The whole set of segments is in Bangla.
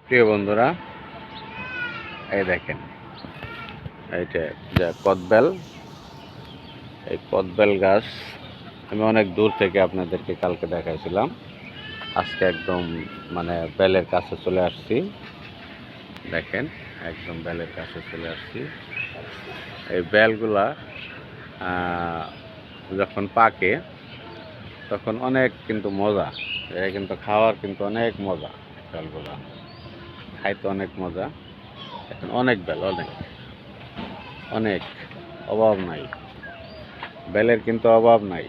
প্রিয় বন্ধুরা, এই দেখেন, এইটা যা কদবেল। এই কদবেল গাছ আমি অনেক দূর থেকে আপনাদেরকে কালকে দেখাইছিলাম। আজকে একদম বেলের কাছে চলে আসছি। দেখেন, একদম বেলের কাছে চলে আসছি। এই বেলগুলা যখন পাকে তখন অনেক কিন্তু মজা। এটা কিন্তু খাওয়ার কিন্তু অনেক মজা। বেলগুলা খাইতে অনেক মজা। এখন অনেক বেল, অনেক অনেক অভাব নাই, বেলের কিন্তু অভাব নাই,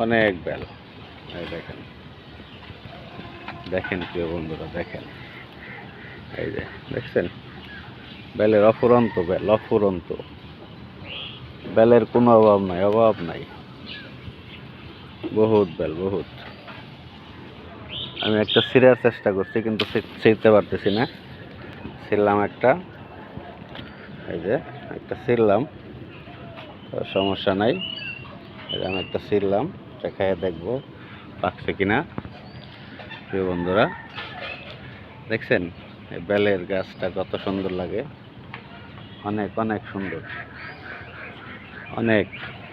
অনেক বেল। এই দেখেন, দেখেন প্রিয় বন্ধুরা, দেখেন, এই যে দেখছেন, বেলের অফুরন্ত বেল, অফুরন্ত বেলের কোনো অভাব নাই, অভাব নাই, বহুত বেল, বহুত। আমি একটা ছিঁড়ার চেষ্টা করছি কিন্তু ছিঁড়তে পারতেছি না। ছিঁড়লাম একটা, এই যে একটা ছিঁড়লাম, সমস্যা নাই। আমি একটা ছিঁড়লাম, খেয়ে দেখবো পাকছে কিনা। প্রিয় বন্ধুরা, দেখছেন এই বেলের গাছটা কত সুন্দর লাগে, অনেক অনেক সুন্দর, অনেক,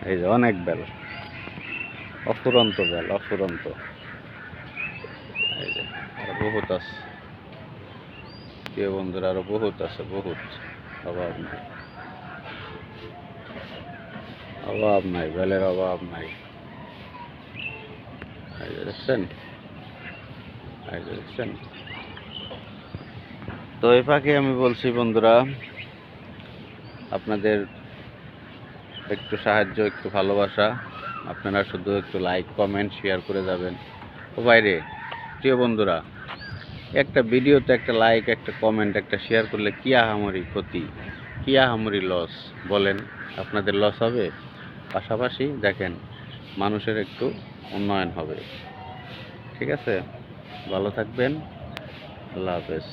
এই যে অনেক বেল, অফুরন্ত বেল, অফুরন্ত। এই যে আরো বহুত আছে প্রিয় বন্ধুরা, আরো বহুত আছে, বহুত। অভাব নাই, অভাব নাই, বেলের অভাব নাই। এই যে দেখছেন, এই যে দেখছেন। তো এই ফাঁকে আমি বলছি বন্ধুরা, আপনাদের একটু সাহায্য, একটু ভালোবাসা, আপনারা শুধু একটু লাইক, কমেন্ট, শেয়ার করে যাবেন। ও বাইরে, প্রিয় বন্ধুরা, একটা ভিডিওতে একটা লাইক, একটা কমেন্ট, একটা শেয়ার করলে কি আহামরি ক্ষতি, কি আহামরি লস বলেন? আপনাদের লস হবে, পাশাপাশি দেখেন মানুষের একটু উন্নয়ন হবে। ঠিক আছে, ভালো থাকবেন, আল্লাহ হাফেজ।